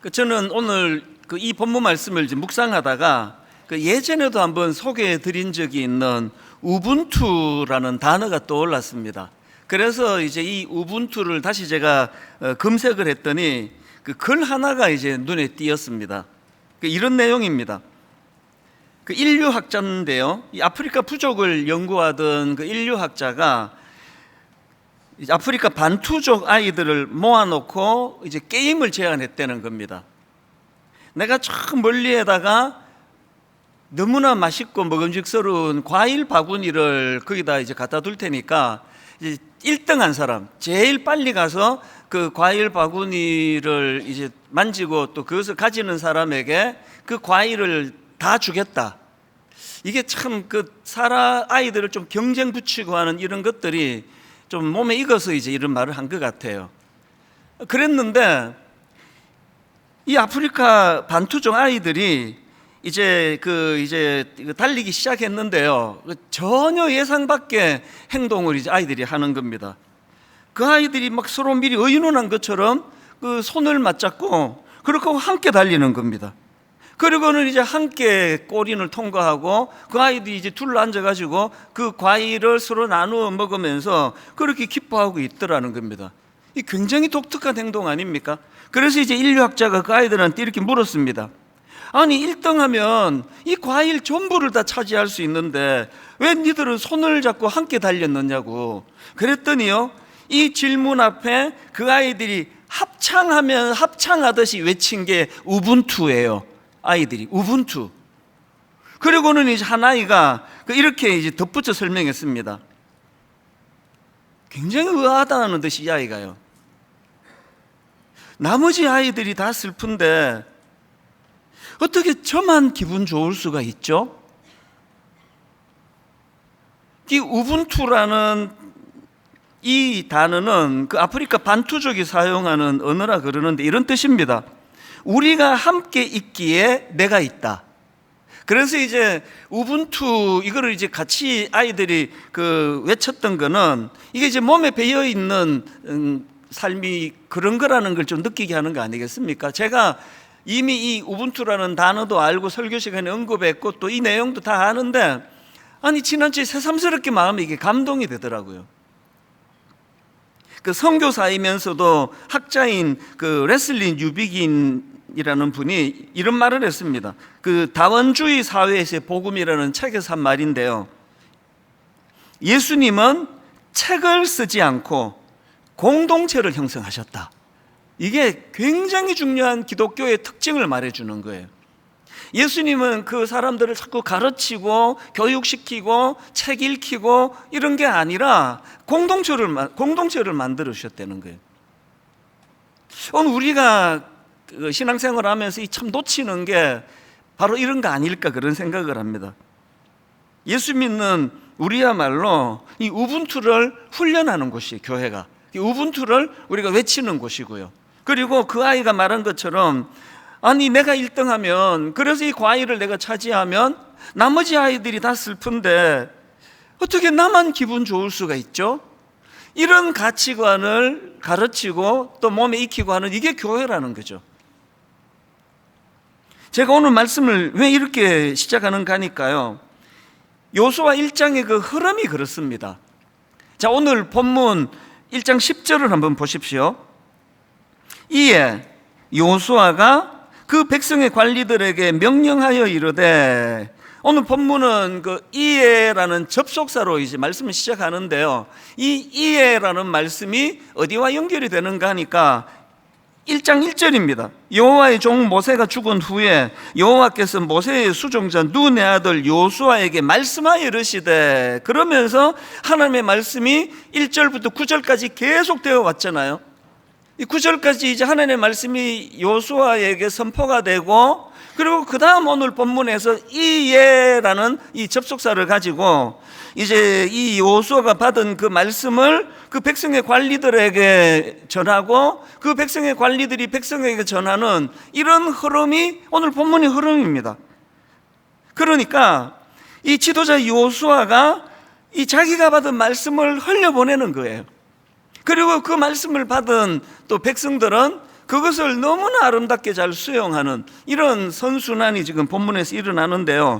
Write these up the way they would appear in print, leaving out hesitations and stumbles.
저는 오늘 이 본문 말씀을 이제 묵상하다가 예전에도 한번 소개해 드린 적이 있는 우분투라는 단어가 떠올랐습니다. 그래서 이제 이 우분투를 다시 제가 검색을 했더니 글 하나가 이제 눈에 띄었습니다. 이런 내용입니다. 인류학자인데요, 이 아프리카 부족을 연구하던 인류학자가 이제 아프리카 반투족 아이들을 모아놓고 이제 게임을 제안했다는 겁니다. 내가 저 멀리에다가 너무나 맛있고 먹음직스러운 과일 바구니를 거기다 이제 갖다 둘 테니까 이제 1등한 사람, 제일 빨리 가서 그 과일 바구니를 이제 만지고 또 그것을 가지는 사람에게 그 과일을 다 주겠다. 이게 참 아이들을 좀 경쟁 붙이고 하는 이런 것들이 좀 몸에 익어서 이제 이런 말을 한 것 같아요. 그랬는데 이 아프리카 반투족 아이들이 이제 달리기 시작했는데요, 전혀 예상 밖의 행동을 이제 아이들이 하는 겁니다. 그 아이들이 막 서로 미리 의논한 것처럼 그 손을 맞잡고 그렇게 함께 달리는 겁니다. 그리고는 이제 함께 꼬린을 통과하고 그 아이들이 이제 둘러 앉아가지고 그 과일을 서로 나누어 먹으면서 그렇게 기뻐하고 있더라는 겁니다. 이 굉장히 독특한 행동 아닙니까? 그래서 이제 인류학자가 그 아이들한테 이렇게 물었습니다. 아니, 1등하면 이 과일 전부를 다 차지할 수 있는데 왜 니들은 손을 잡고 함께 달렸느냐고. 그랬더니요, 이 질문 앞에 그 아이들이 합창하듯이 외친 게 우분투예요. 아이들이 우분투. 그리고는 이제 한 아이가 이렇게 이제 덧붙여 설명했습니다. 굉장히 의아하다는 듯이 이 아이가요, 나머지 아이들이 다 슬픈데 어떻게 저만 기분 좋을 수가 있죠? 이 우분투라는 이 단어는 그 아프리카 반투족이 사용하는 언어라 그러는데 이런 뜻입니다. 우리가 함께 있기에 내가 있다. 그래서 이제 우분투 이거를 이제 같이 아이들이 외쳤던 거는 이게 이제 몸에 배어 있는 삶이 그런 거라는 걸 좀 느끼게 하는 거 아니겠습니까? 제가 이미 이 우분투라는 단어도 알고 설교 시간에 언급했고 또 이 내용도 다 아는데, 아니 지난주에 새삼스럽게 마음이 이게 감동이 되더라고요. 선교사이면서도 학자인 레슬리 뉴비긴이라는 분이 이런 말을 했습니다. 다원주의 사회에서의 복음이라는 책에서 한 말인데요, 예수님은 책을 쓰지 않고 공동체를 형성하셨다. 이게 굉장히 중요한 기독교의 특징을 말해주는 거예요. 예수님은 그 사람들을 자꾸 가르치고 교육시키고 책 읽히고 이런 게 아니라 공동체를 만들으셨다는 거예요. 오늘 우리가 신앙생활을 하면서 참 놓치는 게 바로 이런 거 아닐까 그런 생각을 합니다. 예수 믿는 우리야말로 이 우분투를 훈련하는 곳이에요. 교회가 이 우분투를 우리가 외치는 곳이고요. 그리고 그 아이가 말한 것처럼, 아니 내가 1등하면, 그래서 이 과일을 내가 차지하면 나머지 아이들이 다 슬픈데 어떻게 나만 기분 좋을 수가 있죠? 이런 가치관을 가르치고 또 몸에 익히고 하는 이게 교회라는 거죠. 제가 오늘 말씀을 왜 이렇게 시작하는가 하니까요, 요수아 1장의 그 흐름이 그렇습니다. 자, 오늘 본문 1장 10절을 한번 보십시오. 이에 요수아가 그 백성의 관리들에게 명령하여 이르되, 오늘 본문은 이에라는 접속사로 이제 말씀을 시작하는데요, 이 이에라는 말씀이 어디와 연결이 되는가 하니까 1장 1절입니다. 여호와의 종 모세가 죽은 후에 여호와께서 모세의 수종자 눈의 아들 요수아에게 말씀하여 이르시되, 그러면서 하나님의 말씀이 1절부터 9절까지 계속되어 왔잖아요. 이 9절까지 이제 하나님의 말씀이 요수아에게 선포가 되고, 그리고 그 다음 오늘 본문에서 이에라는 이 접속사를 가지고 이제 이 요수아가 받은 그 말씀을 그 백성의 관리들에게 전하고 그 백성의 관리들이 백성에게 전하는 이런 흐름이 오늘 본문의 흐름입니다. 그러니까 이 지도자 요수아가 이 자기가 받은 말씀을 흘려보내는 거예요. 그리고 그 말씀을 받은 또 백성들은 그것을 너무나 아름답게 잘 수용하는 이런 선순환이 지금 본문에서 일어나는데요.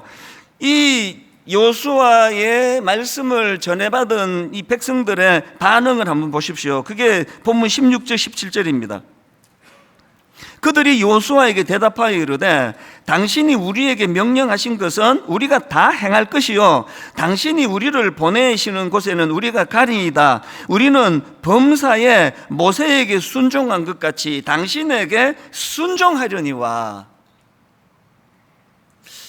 이 여호수아의 말씀을 전해받은 이 백성들의 반응을 한번 보십시오. 그게 본문 16절 17절입니다. 그들이 여호수아에게 대답하여 이르되 당신이 우리에게 명령하신 것은 우리가 다 행할 것이요 당신이 우리를 보내시는 곳에는 우리가 가리이다. 우리는 범사에 모세에게 순종한 것 같이 당신에게 순종하려니와.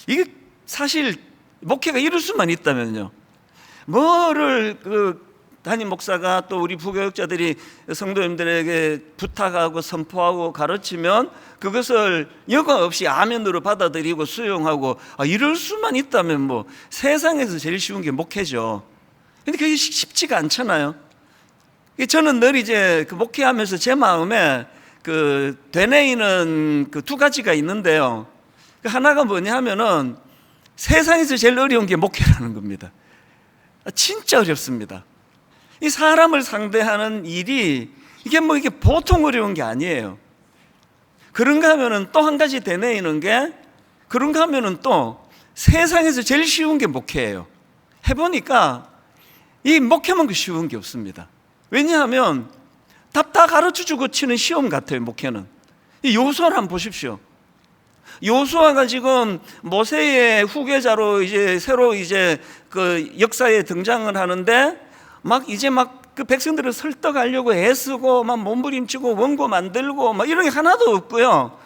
이게 사실 목회가 이럴 수만 있다면요, 뭐를 담임 목사가 또 우리 부교육자들이 성도님들에게 부탁하고 선포하고 가르치면 그것을 여과 없이 아멘으로 받아들이고 수용하고, 이럴 수만 있다면 뭐 세상에서 제일 쉬운 게 목회죠. 근데 그게 쉽지가 않잖아요. 저는 늘 이제 그 목회하면서 제 마음에 되뇌이는 두 가지가 있는데요. 하나가 뭐냐 하면은 세상에서 제일 어려운 게 목회라는 겁니다. 진짜 어렵습니다. 이 사람을 상대하는 일이 이게 보통 어려운 게 아니에요. 그런가 하면은 또 한 가지 되뇌이는 게, 그런가 하면은 또 세상에서 제일 쉬운 게 목회예요. 해보니까 이 목회만큼 쉬운 게 없습니다. 왜냐하면 답 다 가르쳐주고 치는 시험 같아요. 목회는. 이 여호수아를 한번 보십시오. 여호수아가 지금 모세의 후계자로 이제 새로 이제 그 역사에 등장을 하는데 그 백성들을 설득하려고 애쓰고 몸부림치고 원고 만들고 이런 게 하나도 없고요.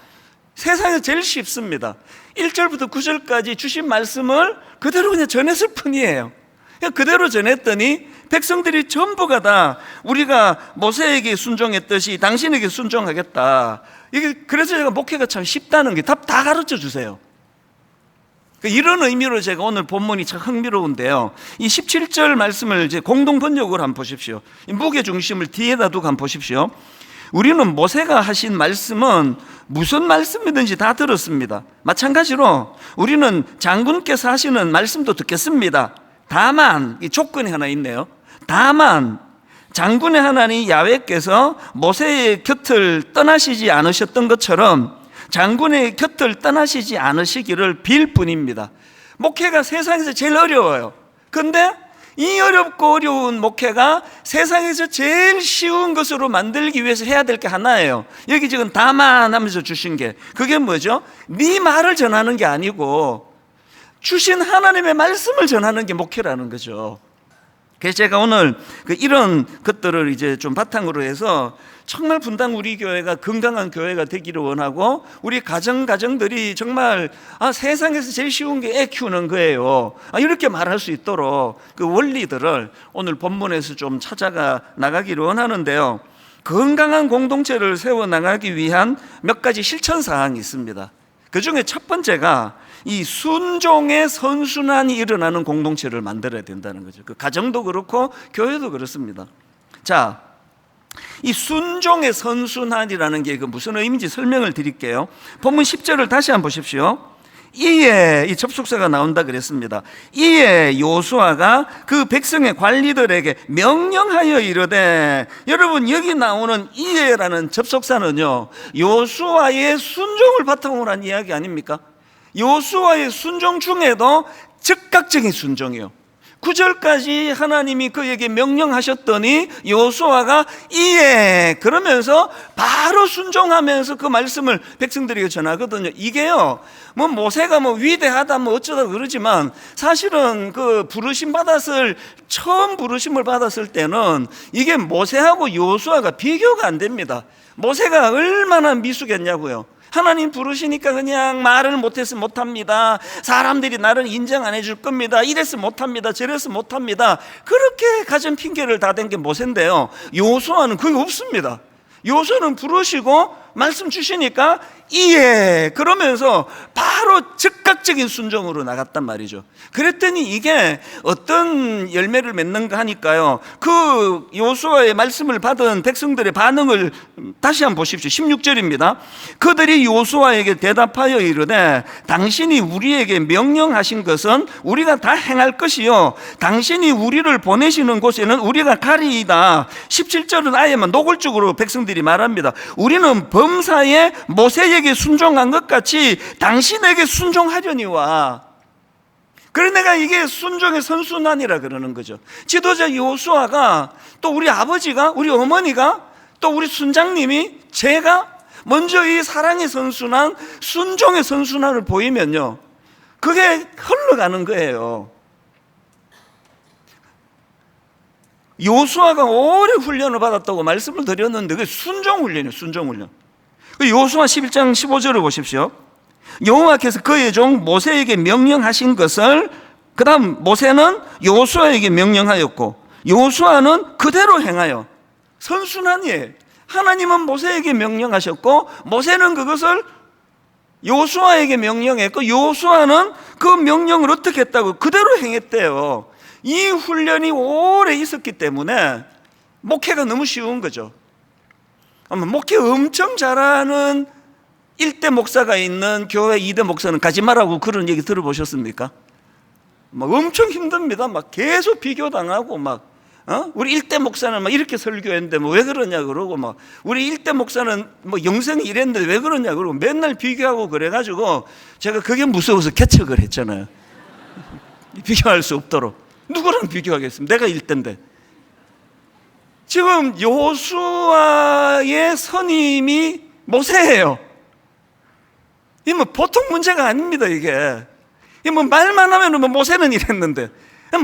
세상에서 제일 쉽습니다. 1절부터 9절까지 주신 말씀을 그대로 그냥 전했을 뿐이에요. 그냥 그대로 전했더니 백성들이 전부가 다 우리가 모세에게 순종했듯이 당신에게 순종하겠다. 그래서 제가 목회가 참 쉽다는 게 답 다 가르쳐 주세요. 이런 의미로 제가 오늘 본문이 참 흥미로운데요. 이 17절 말씀을 이제 공동 번역으로 한번 보십시오. 무게 중심을 뒤에다 두고 한번 보십시오. 우리는 모세가 하신 말씀은 무슨 말씀이든지 다 들었습니다. 마찬가지로 우리는 장군께서 하시는 말씀도 듣겠습니다. 다만, 이 조건이 하나 있네요. 다만 장군의 하나님 야훼께서 모세의 곁을 떠나시지 않으셨던 것처럼 장군의 곁을 떠나시지 않으시기를 빌 뿐입니다. 목회가 세상에서 제일 어려워요. 그런데 이 어렵고 어려운 목회가 세상에서 제일 쉬운 것으로 만들기 위해서 해야 될 게 하나예요. 여기 지금 다만 하면서 주신 게, 그게 뭐죠? 네 말을 전하는 게 아니고 주신 하나님의 말씀을 전하는 게 목회라는 거죠. 그래서 제가 오늘 이런 것들을 이제 좀 바탕으로 해서 정말 분당 우리 교회가 건강한 교회가 되기를 원하고, 우리 가정들이 정말 세상에서 제일 쉬운 게 애 키우는 거예요, 이렇게 말할 수 있도록 그 원리들을 오늘 본문에서 좀 찾아가 나가기를 원하는데요. 건강한 공동체를 세워나가기 위한 몇 가지 실천 사항이 있습니다. 그 중에 첫 번째가 이 순종의 선순환이 일어나는 공동체를 만들어야 된다는 거죠. 그 가정도 그렇고 교회도 그렇습니다. 자, 이 순종의 선순환이라는 게 무슨 의미인지 설명을 드릴게요. 본문 10절을 다시 한번 보십시오. 이에, 이 접속사가 나온다 그랬습니다. 이에 여호수아가 그 백성의 관리들에게 명령하여 이르되, 여러분 여기 나오는 이에라는 접속사는요, 여호수아의 순종을 바탕으로 한 이야기 아닙니까? 여호수아의 순종 중에도 즉각적인 순종이요. 9절까지 하나님이 그에게 명령하셨더니 여호수아가 이에 그러면서 바로 순종하면서 그 말씀을 백성들에게 전하거든요. 이게요, 모세가 위대하다 어쩌다 그러지만 사실은 처음 부르심을 받았을 때는 이게 모세하고 여호수아가 비교가 안 됩니다. 모세가 얼마나 미숙했냐고요. 하나님 부르시니까 그냥 말을 못해서 못합니다. 사람들이 나를 인정 안 해줄 겁니다. 이래서 못합니다. 저래서 못합니다. 그렇게 가진 핑계를 다 댄 게 모세인데요. 여호수아는 그게 없습니다. 여호수아는 부르시고 말씀 주시니까 이에 그러면서 바로 즉각적인 순종으로 나갔단 말이죠. 그랬더니 이게 어떤 열매를 맺는가 하니까요, 그 여호수아의 말씀을 받은 백성들의 반응을 다시 한번 보십시오. 16절입니다. 그들이 여호수아에게 대답하여 이르되 당신이 우리에게 명령하신 것은 우리가 다 행할 것이요 당신이 우리를 보내시는 곳에는 우리가 가리이다. 17절은 아예 노골적으로 백성들이 말합니다. 우리는 범사에 모세에게 순종한 것 같이 당신에게 순종하려니와. 그래 내가 이게 순종의 선순환이라 그러는 거죠. 지도자 여호수아가, 또 우리 아버지가, 우리 어머니가, 또 우리 순장님이, 제가 먼저 이 사랑의 선순환, 순종의 선순환을 보이면요, 그게 흘러가는 거예요. 여호수아가 오래 훈련을 받았다고 말씀을 드렸는데 그게 순종훈련이에요. 순종훈련. 여호수아 11장 15절을 보십시오. 여호와께서 그의 종 모세에게 명령하신 것을, 그 다음 모세는 여호수아에게 명령하였고 여호수아는 그대로 행하여. 선순환이에요. 하나님은 모세에게 명령하셨고 모세는 그것을 여호수아에게 명령했고 여호수아는 그 명령을 어떻게 했다고? 그대로 행했대요. 이 훈련이 오래 있었기 때문에 목회가 너무 쉬운 거죠. 목회 엄청 잘하는 1대 목사가 있는 교회 2대 목사는 가지 말라고 그런 얘기 들어보셨습니까? 막 엄청 힘듭니다. 막 계속 비교당하고 우리 1대 목사는 막 이렇게 설교했는데 왜 그러냐 그러고, 우리 1대 목사는 영성이 이랬는데 왜 그러냐 그러고 맨날 비교하고 그래가지고 제가 그게 무서워서 개척을 했잖아요. 비교할 수 없도록. 누구랑 비교하겠습니까? 내가 1대인데. 지금 여호수아의 선임이 모세예요. 이 보통 문제가 아닙니다. 이게 말만 하면 모세는 이랬는데,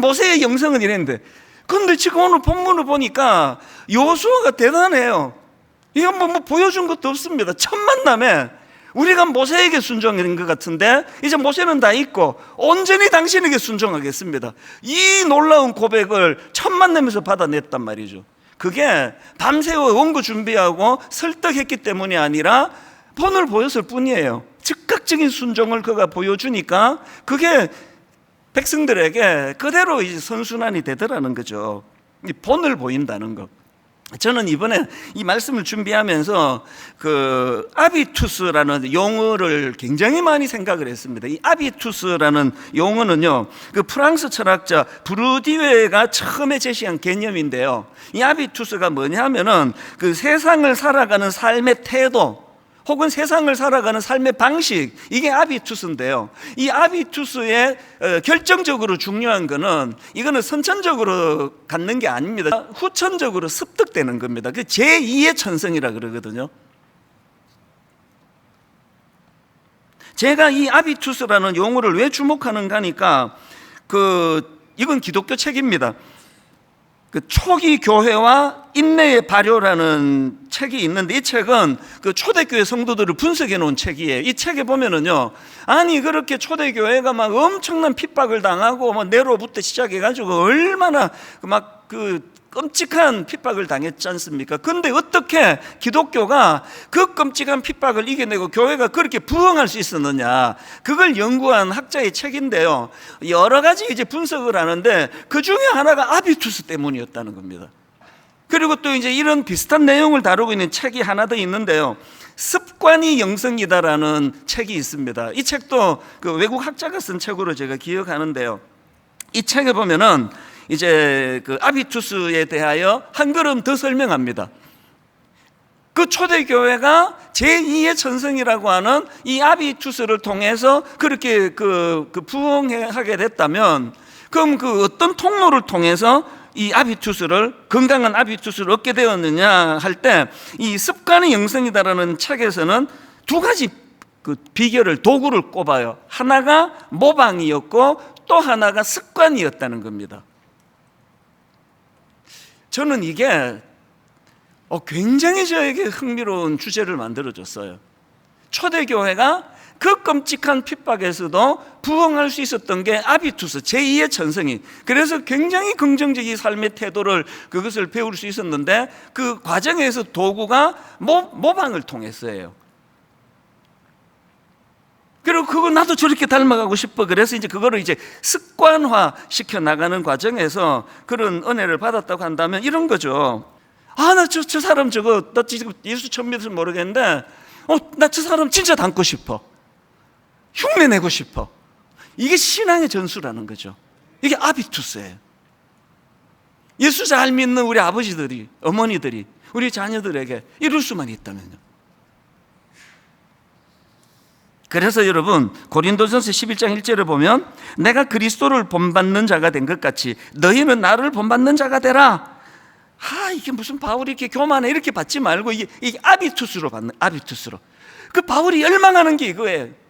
모세의 영성은 이랬는데, 그런데 지금 오늘 본문을 보니까 여호수아가 대단해요. 이건 보여준 것도 없습니다. 첫 만남에 우리가 모세에게 순종한 것 같은데 이제 모세는 다 있고 온전히 당신에게 순종하겠습니다. 이 놀라운 고백을 첫 만남에서 받아냈단 말이죠. 그게 밤새워 원고 준비하고 설득했기 때문이 아니라 본을 보였을 뿐이에요. 즉각적인 순종을 그가 보여주니까 그게 백성들에게 그대로 이제 선순환이 되더라는 거죠. 본을 보인다는 것. 저는 이번에 이 말씀을 준비하면서 그 아비투스라는 용어를 굉장히 많이 생각을 했습니다. 이 아비투스라는 용어는요, 그 프랑스 철학자 브루디웨가 처음에 제시한 개념인데요. 이 아비투스가 뭐냐면은 그 세상을 살아가는 삶의 태도, 혹은 세상을 살아가는 삶의 방식, 이게 아비투스인데요. 이 아비투스의 결정적으로 중요한 거는, 이거는 선천적으로 갖는 게 아닙니다. 후천적으로 습득되는 겁니다. 그 제2의 천성이라 그러거든요. 제가 이 아비투스라는 용어를 왜 주목하는가 하니까, 이건 기독교 책입니다. 그 초기 교회와 인내의 발효라는 책이 있는데, 이 책은 그 초대교회 성도들을 분석해 놓은 책이에요. 이 책에 보면은요, 아니 그렇게 초대교회가 막 엄청난 핍박을 당하고 네로부터 시작해가지고 얼마나 그 끔찍한 핍박을 당했지 않습니까? 그런데 어떻게 기독교가 그 끔찍한 핍박을 이겨내고 교회가 그렇게 부흥할 수 있었느냐, 그걸 연구한 학자의 책인데요, 여러 가지 이제 분석을 하는데 그 중에 하나가 아비투스 때문이었다는 겁니다. 그리고 또 이제 이런 비슷한 내용을 다루고 있는 책이 하나 더 있는데요, 습관이 영성이다라는 책이 있습니다. 이 책도 그 외국 학자가 쓴 책으로 제가 기억하는데요, 이 책에 보면은 이제 그 아비투스에 대하여 한 걸음 더 설명합니다. 그 초대교회가 제2의 천성이라고 하는 이 아비투스를 통해서 그렇게 그 부흥하게 됐다면, 그럼 그 어떤 통로를 통해서 이 아비투스를, 건강한 아비투스를 얻게 되었느냐 할 때, 이 습관의 영성이다라는 책에서는 두 가지 그 비결을, 도구를 꼽아요. 하나가 모방이었고 또 하나가 습관이었다는 겁니다. 저는 이게 굉장히 저에게 흥미로운 주제를 만들어줬어요. 초대교회가 그 끔찍한 핍박에서도 부흥할 수 있었던 게 아비투스, 제2의 천성이. 그래서 굉장히 긍정적인 삶의 태도를, 그것을 배울 수 있었는데, 그 과정에서 도구가 모방을 통했어요. 그리고 그거 나도 저렇게 닮아가고 싶어. 그래서 이제 그거를 이제 습관화 시켜 나가는 과정에서 그런 은혜를 받았다고 한다면 이런 거죠. 나 저 사람 나 지금 예수 처음 믿어서 모르겠는데, 나 저 사람 진짜 닮고 싶어. 흉내 내고 싶어. 이게 신앙의 전수라는 거죠. 이게 아비투스예요. 예수 잘 믿는 우리 아버지들이, 어머니들이 우리 자녀들에게 이룰 수만 있다면요. 그래서 여러분 고린도전서 11장 1절을 보면 내가 그리스도를 본받는 자가 된 것 같이 너희는 나를 본받는 자가 되라. 이게 무슨 바울이 이렇게 교만해 이렇게 받지 말고 이게 아비투스로 받는, 아비투스로. 그 바울이 열망하는 게 이거예요.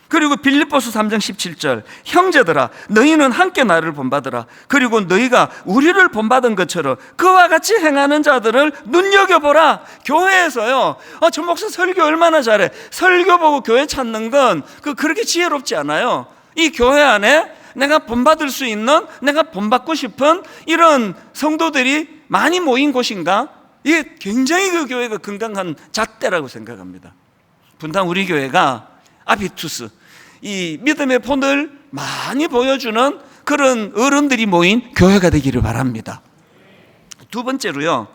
그리고 빌립보서 3장 17절 형제들아 너희는 함께 나를 본받으라. 그리고 너희가 우리를 본받은 것처럼 그와 같이 행하는 자들을 눈여겨보라. 교회에서요 저 목사 설교 얼마나 잘해. 설교 보고 교회 찾는 건 그렇게 지혜롭지 않아요. 이 교회 안에 내가 본받을 수 있는, 내가 본받고 싶은 이런 성도들이 많이 모인 곳인가? 이게 굉장히 그 교회가 건강한 잣대라고 생각합니다. 분당 우리 교회가 아비투스, 이 믿음의 본을 많이 보여주는 그런 어른들이 모인 교회가 되기를 바랍니다. 두 번째로요,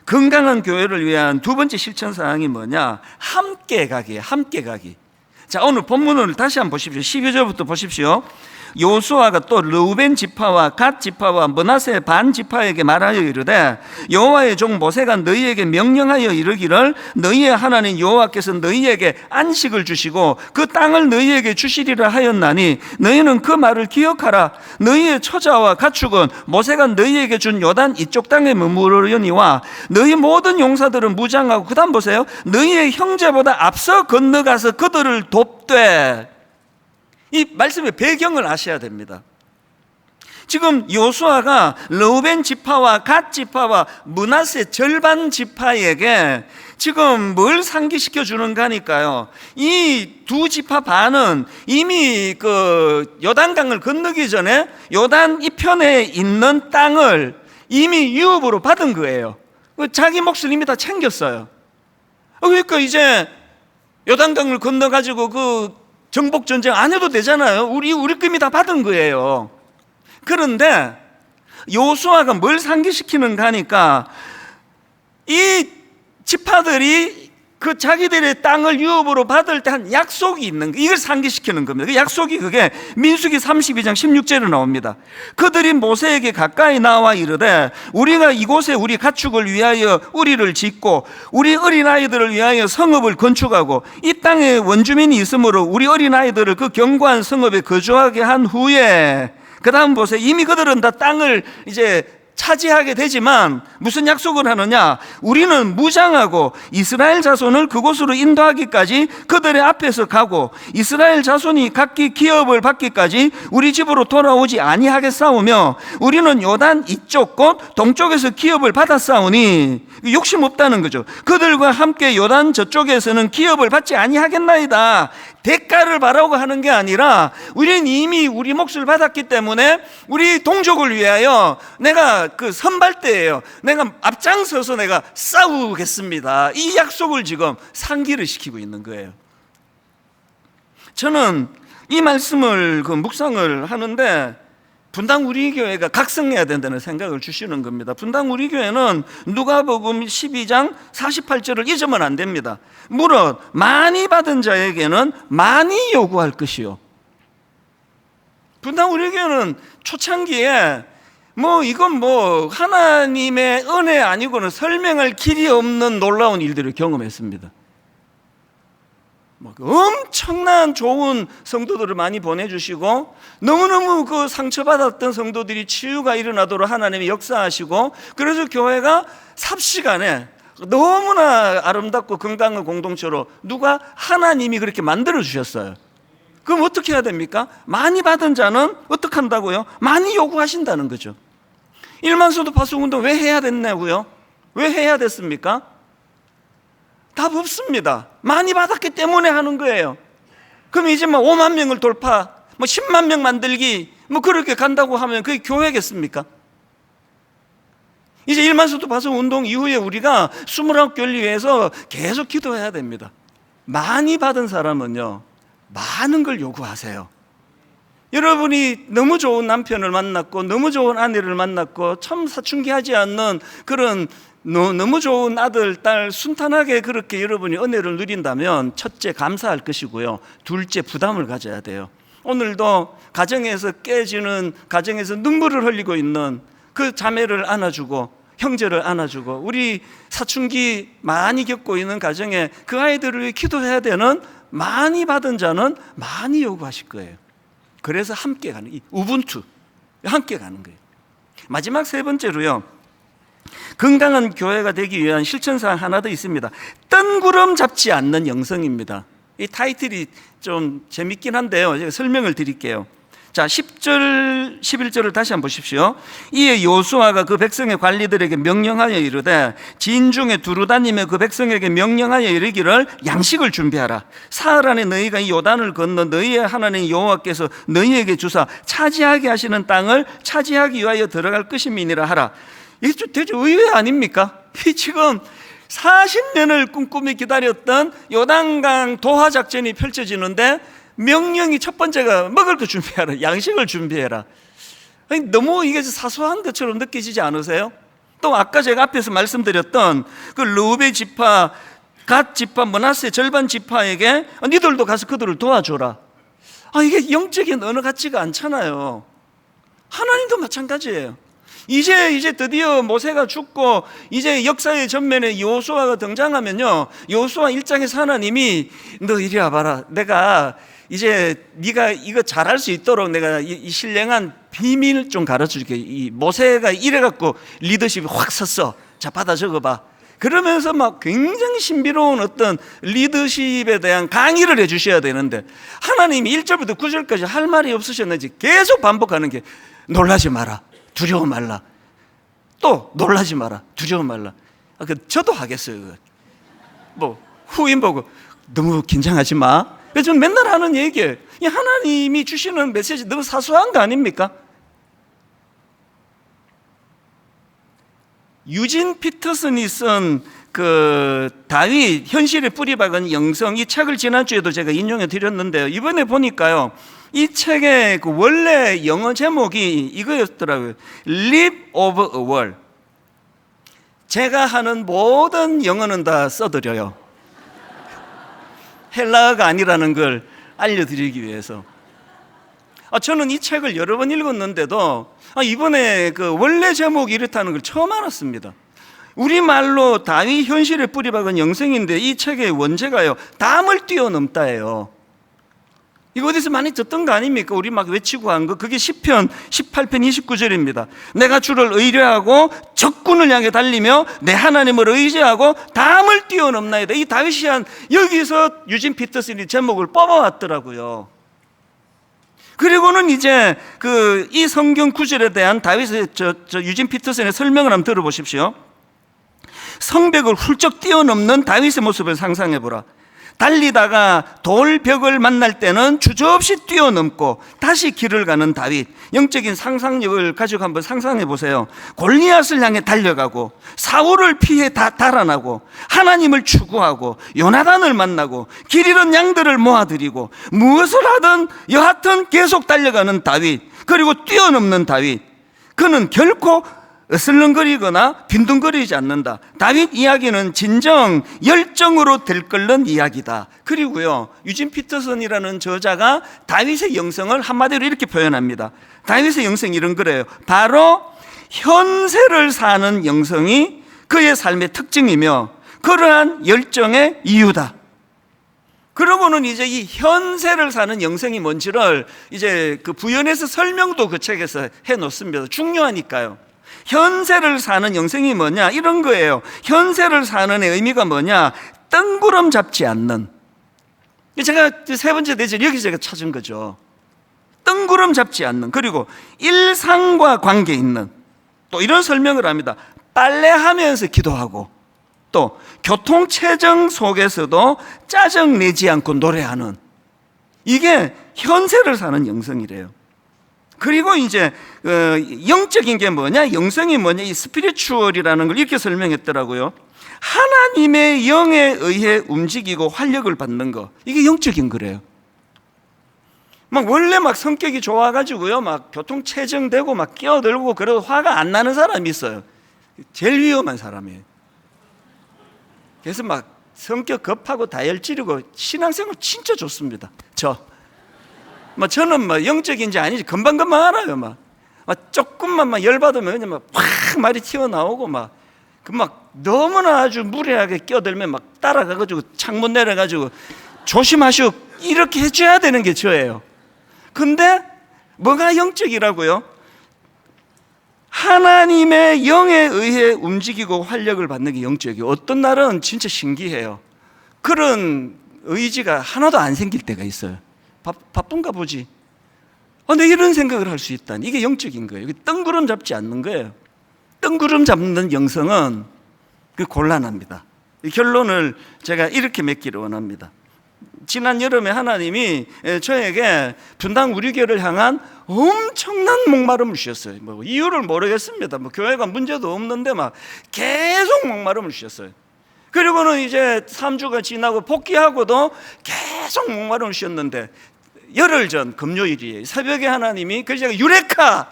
건강한 교회를 위한 두 번째 실천사항이 뭐냐? 함께 가기예요. 함께 가기. 자, 오늘 본문을 다시 한번 보십시오. 12절부터 보십시오. 요수아가 또 르우벤 지파와 갓 지파와 므낫세 반 지파에게 말하여 이르되 여호와의 종 모세가 너희에게 명령하여 이르기를 너희의 하나님 여호와께서 너희에게 안식을 주시고 그 땅을 너희에게 주시리라 하였나니 너희는 그 말을 기억하라. 너희의 처자와 가축은 모세가 너희에게 준 요단 이쪽 땅에 머무르려니와 너희 모든 용사들은 무장하고, 그 다음 보세요, 너희의 형제보다 앞서 건너가서 그들을 돕되. 이 말씀의 배경을 아셔야 됩니다. 지금 요수아가 르우벤 지파와 갓 지파와 므낫세 절반 지파에게 지금 뭘 상기시켜 주는가 하니까요, 이 두 지파 반은 이미 그 요단강을 건너기 전에 요단 이편에 있는 땅을 이미 유업으로 받은 거예요. 자기 몫을 이미 다 챙겼어요. 그러니까 이제 요단강을 건너가지고 그 정복 전쟁 안 해도 되잖아요. 우리 금이 다 받은 거예요. 그런데 요수아가 뭘 상기시키는가 하니까 이 지파들이 그 자기들의 땅을 유업으로 받을 때 한 약속이 있는 거예요. 이걸 상기시키는 겁니다. 그 약속이 그게 민수기 32장 16절에 나옵니다. 그들이 모세에게 가까이 나와 이르되 우리가 이곳에 우리 가축을 위하여 우리를 짓고 우리 어린아이들을 위하여 성읍을 건축하고 이 땅에 원주민이 있으므로 우리 어린아이들을 그 견고한 성읍에 거주하게 한 후에, 그 다음 보세요. 이미 그들은 다 땅을 이제 차지하게 되지만 무슨 약속을 하느냐? 우리는 무장하고 이스라엘 자손을 그곳으로 인도하기까지 그들의 앞에서 가고 이스라엘 자손이 각기 기업을 받기까지 우리 집으로 돌아오지 아니하겠사오며 우리는 요단 이쪽 곧 동쪽에서 기업을 받았사오니, 욕심 없다는 거죠. 그들과 함께 요단 저쪽에서는 기업을 받지 아니하겠나이다. 대가를 바라고 하는 게 아니라 우리는 이미 우리 몫을 받았기 때문에 우리 동족을 위하여 내가 그 선발대예요. 내가 앞장서서 내가 싸우겠습니다. 이 약속을 지금 상기를 시키고 있는 거예요. 저는 이 말씀을 그 묵상을 하는데 분당 우리 교회가 각성해야 된다는 생각을 주시는 겁니다. 분당 우리 교회는 누가복음 12장 48절을 잊으면 안 됩니다. 무릇 많이 받은 자에게는 많이 요구할 것이요. 분당 우리 교회는 초창기에 이건 하나님의 은혜 아니고는 설명할 길이 없는 놀라운 일들을 경험했습니다. 엄청난 좋은 성도들을 많이 보내주시고 너무너무 그 상처받았던 성도들이 치유가 일어나도록 하나님이 역사하시고, 그래서 교회가 삽시간에 너무나 아름답고 건강한 공동체로 누가 하나님이 그렇게 만들어 주셨어요. 그럼 어떻게 해야 됩니까? 많이 받은 자는 어떻게 한다고요? 많이 요구하신다는 거죠. 1만소도 파송운동 왜 해야 됐냐고요? 왜 해야 됐습니까? 답 없습니다. 많이 받았기 때문에 하는 거예요. 그럼 이제 5만 명을 돌파, 10만 명 만들기, 그렇게 간다고 하면 그게 교회겠습니까? 이제 1만소도 파송 운동 이후에 우리가 29교회에서 계속 기도해야 됩니다. 많이 받은 사람은요, 많은 걸 요구하세요. 여러분이 너무 좋은 남편을 만났고 너무 좋은 아내를 만났고 참 사춘기하지 않는 그런 너무 좋은 아들, 딸 순탄하게 그렇게 여러분이 은혜를 누린다면 첫째 감사할 것이고요, 둘째 부담을 가져야 돼요. 오늘도 가정에서 깨지는, 가정에서 눈물을 흘리고 있는 그 자매를 안아주고 형제를 안아주고 우리 사춘기 많이 겪고 있는 가정에 그 아이들을 위해 기도해야 되는 많이 받은 자는 많이 요구하실 거예요. 그래서 함께 가는, 이 우분투, 함께 가는 거예요. 마지막 세 번째로요, 건강한 교회가 되기 위한 실천사항 하나 더 있습니다. 뜬구름 잡지 않는 영성입니다. 이 타이틀이 좀 재밌긴 한데요, 제가 설명을 드릴게요. 자, 10절, 11절을 다시 한번 보십시오. 이에 요수아가 그 백성의 관리들에게 명령하여 이르되 진중에 두루 다니며 그 백성에게 명령하여 이르기를 양식을 준비하라. 사흘 안에 너희가 이 요단을 건너 너희의 하나님 여호와께서 너희에게 주사 차지하게 하시는 땅을 차지하기 위하여 들어갈 것임이니라 하라. 이게 좀 되게 의외 아닙니까? 이 지금 40년을 꼼꼼히 기다렸던 요단강 도하 작전이 펼쳐지는데 명령이 첫 번째가 먹을 거 준비하라, 양식을 준비해라. 아니, 너무 이게 사소한 것처럼 느껴지지 않으세요? 또 아까 제가 앞에서 말씀드렸던 그 르우벤 지파, 갓 지파, 므낫세 절반 지파에게 니들도 가서 그들을 도와줘라. 이게 영적인 언어 같지가 않잖아요. 하나님도 마찬가지예요. 이제 드디어 모세가 죽고 이제 역사의 전면에 여호수아가 등장하면요, 여호수아 1장에서 하나님이 너 이리 와봐라, 내가 이제 네가 이거 잘할 수 있도록 내가 이 신령한 비밀 좀 가르쳐줄게. 이 모세가 이래갖고 리더십이 확 섰어. 자, 받아 적어봐. 그러면서 막 굉장히 신비로운 어떤 리더십에 대한 강의를 해주셔야 되는데 하나님이 1절부터 9절까지 할 말이 없으셨는지 계속 반복하는 게 놀라지 마라, 두려워 말라, 또 놀라지 마라, 두려워 말라. 저도 하겠어요. 뭐 후임 보고 너무 긴장하지 마. 그래서 저는 맨날 하는 얘기예요. 이 하나님이 주시는 메시지 너무 사소한 거 아닙니까? 유진 피터슨이 쓴 그 다윗 현실에 뿌리 박은 영성, 이 책을 지난주에도 제가 인용해 드렸는데요, 이번에 보니까요, 이 책의 그 원래 영어 제목이 이거였더라고요. Live of a World. 제가 하는 모든 영어는 다 써드려요. 헬라어가 아니라는 걸 알려드리기 위해서. 저는 이 책을 여러 번 읽었는데도 이번에 그 원래 제목이 이렇다는 걸 처음 알았습니다. 우리말로 다윗 현실에 뿌리 박은 영성인데 이 책의 원제가요, 담을 뛰어넘다예요. 이거 어디서 많이 듣던 거 아닙니까? 우리 막 외치고 한 거. 그게 시편 18편 29절입니다. 내가 주를 의뢰하고 적군을 향해 달리며 내 하나님을 의지하고 담을 뛰어넘나이다. 이 다윗이 한, 여기서 유진 피터슨이 제목을 뽑아왔더라고요. 그리고는 이제 이 성경 구절에 대한 다윗의 유진 피터슨의 설명을 한번 들어보십시오. 성벽을 훌쩍 뛰어넘는 다윗의 모습을 상상해 보라. 달리다가 돌벽을 만날 때는 주저없이 뛰어넘고 다시 길을 가는 다윗. 영적인 상상력을 가지고 한번 상상해 보세요. 골리앗을 향해 달려가고 사울을 피해 달아나고 하나님을 추구하고 요나단을 만나고 길 잃은 양들을 모아들이고 무엇을 하든 여하튼 계속 달려가는 다윗, 그리고 뛰어넘는 다윗. 그는 결코 으슬렁거리거나 빈둥거리지 않는다. 다윗 이야기는 진정 열정으로 들끓는 이야기다. 그리고요, 유진 피터슨이라는 저자가 다윗의 영성을 한마디로 이렇게 표현합니다. 다윗의 영성이 이런 거래요. 바로 현세를 사는 영성이 그의 삶의 특징이며 그러한 열정의 이유다. 그러고는 이제 이 현세를 사는 영성이 뭔지를 이제 그 부연해서 설명도 그 책에서 해 놓습니다. 중요하니까요. 현세를 사는 영성이 뭐냐? 이런 거예요. 현세를 사는 의미가 뭐냐? 뜬구름 잡지 않는. 제가 세 번째 대전 여기서 제가 찾은 거죠. 뜬구름 잡지 않는. 그리고 일상과 관계 있는. 또 이런 설명을 합니다. 빨래하면서 기도하고, 또 교통체증 속에서도 짜증 내지 않고 노래하는. 이게 현세를 사는 영성이래요. 그리고 이제 영적인 게 뭐냐, 영성이 뭐냐, 이 스피리추얼이라는 걸 이렇게 설명했더라고요. 하나님의 영에 의해 움직이고 활력을 받는 거, 이게 영적인 거래요. 막 원래 막 성격이 좋아가지고요, 막 교통체증되고 막 끼어들고 그래도 화가 안 나는 사람이 있어요. 제일 위험한 사람이에요. 그래서 막 성격 급하고 다혈질이고 신앙생활 진짜 좋습니다. 저는 영적인지 아닌지 금방금방 알아요. 막 조금만 막 열받으면 그냥 확 말이 튀어나오고 막 너무나 아주 무례하게 끼어들면 막 따라가가지고 창문 내려가지고 조심하시오. 이렇게 해줘야 되는 게 저예요. 근데 뭐가 영적이라고요? 하나님의 영에 의해 움직이고 활력을 받는 게 영적이에요. 어떤 날은 진짜 신기해요. 그런 의지가 하나도 안 생길 때가 있어요. 바쁜가 보지. 내 이런 생각을 할 수 있다니. 이게 영적인 거예요. 뜬구름 잡지 않는 거예요. 뜬구름 잡는 영성은 곤란합니다. 이 결론을 제가 이렇게 맺기를 원합니다. 지난 여름에 하나님이 저에게 분당 우리 교회를 향한 엄청난 목마름을 주셨어요. 뭐 이유를 모르겠습니다. 뭐 교회가 문제도 없는데 막 계속 목마름을 주셨어요. 그리고는 이제 3주가 지나고 복귀하고도 계속 목마름을 주셨는데 열흘 전 금요일이에요. 새벽에 하나님이 그래서 제가 유레카!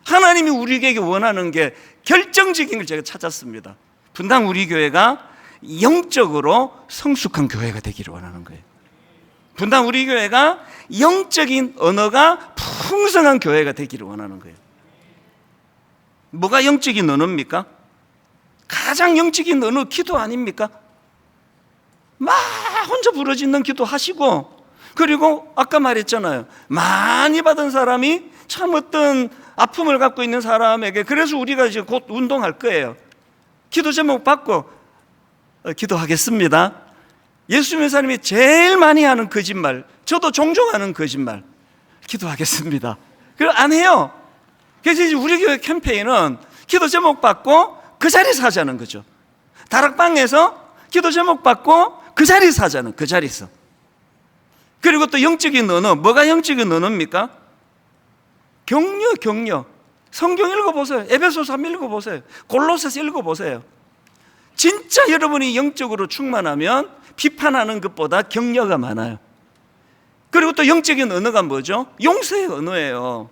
하나님이 우리에게 원하는 게 결정적인 걸 제가 찾았습니다. 분당 우리 교회가 영적으로 성숙한 교회가 되기를 원하는 거예요. 분당 우리 교회가 영적인 언어가 풍성한 교회가 되기를 원하는 거예요. 뭐가 영적인 언어입니까? 가장 영적인 언어 기도 아닙니까? 막 혼자 부르짖는 기도 하시고, 그리고 아까 말했잖아요. 많이 받은 사람이 참 어떤 아픔을 갖고 있는 사람에게, 그래서 우리가 이제 곧 운동할 거예요. 기도 제목 받고 기도하겠습니다. 예수 믿는 사람이 제일 많이 하는 거짓말, 저도 종종 하는 거짓말, 기도하겠습니다. 그걸 안 해요. 그래서 이제 우리 교회 캠페인은 기도 제목 받고 그 자리에서 하자는 거죠. 다락방에서 기도 제목 받고 그 자리에서 하자는, 그 자리에서. 그리고 또 영적인 언어, 뭐가 영적인 언어입니까? 격려. 성경 읽어보세요. 에베소서 한번 읽어보세요. 골로새서 읽어보세요. 진짜 여러분이 영적으로 충만하면 비판하는 것보다 격려가 많아요. 그리고 또 영적인 언어가 뭐죠? 용서의 언어예요.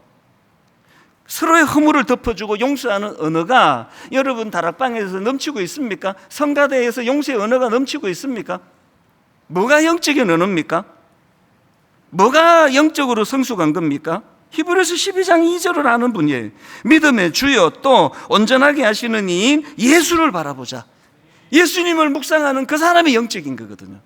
서로의 허물을 덮어주고 용서하는 언어가 여러분 다락방에서 넘치고 있습니까? 성가대에서 용서의 언어가 넘치고 있습니까? 뭐가 영적인 언어입니까? 뭐가 영적으로 성숙한 겁니까? 히브리서 12장 2절을 아는 분이에요. 믿음의 주여 또 온전하게 하시는 이인 예수를 바라보자. 예수님을 묵상하는 그 사람이 영적인 거거든요.